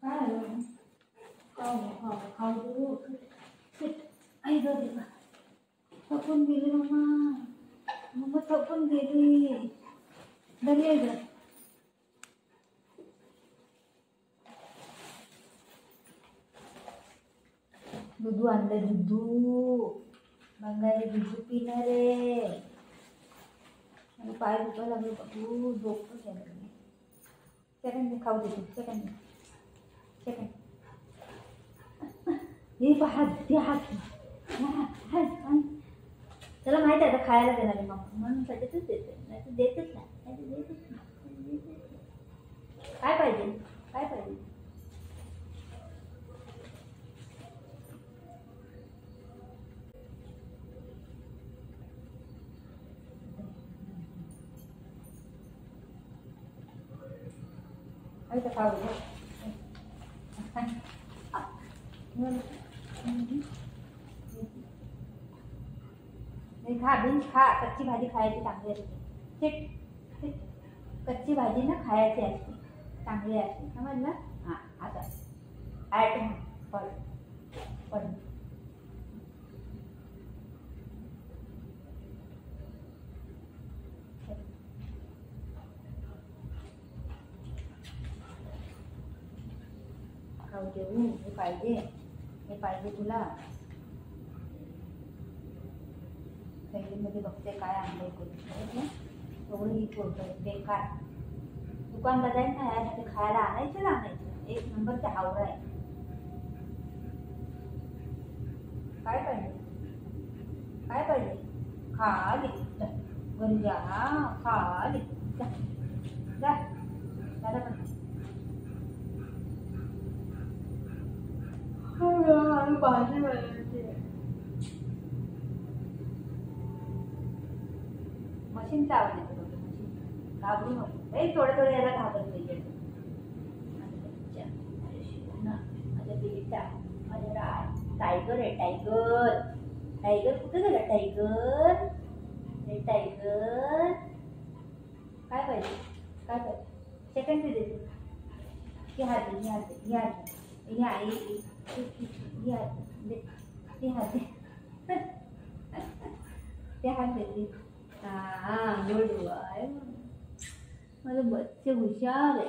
काय झालं? खाऊ आई ग देवा, थकून गेली मम्मा थकून गेली. बरी आहे ग. दुधू आणलं, दुधू बंगाली दुधू पिणार रे. मला पाय दुखायला लागले बाबू, डोकं घ्यायला लागले. सेकंड खाऊ दे, सेकंड हे हात दे, हात त्याला माहित आहे आता खायला देणार आहे मग, म्हणून त्याच्यातच देते, नाही तर देतच नाही. काय पाहिजे, काय पाहिजे? खाऊ खा बीन्स खा. कच्ची भाजी खायची चांगली असते. कच्ची भाजी ना खायची असते, चांगली असते, समजलं? हां आता ॲट पण खाऊ देऊ. हे पाहिजे तुला. थैलीमध्ये बघते काय आणलंय करून, एवढं ही पोरतं बेकार. दुकानला जाईन ना यासाठी खायला आणायचं. एक नंबरचा हावरा आहे. काय पाहिजे? खाली घरी जा, खाली जा. दादा पण भाजी बनवायची. मशीनचा आवाज येतो, मशीन घाबरू नको. थोडं याला घाबरत पाहिजे. माझ्या बेटा, माझ्या टायगर आहे, टायगर कुठं झाला? टायगर काय पाहिजे? सेकंड दे देते. Good boy. माझे बच्चे हुशार आहे.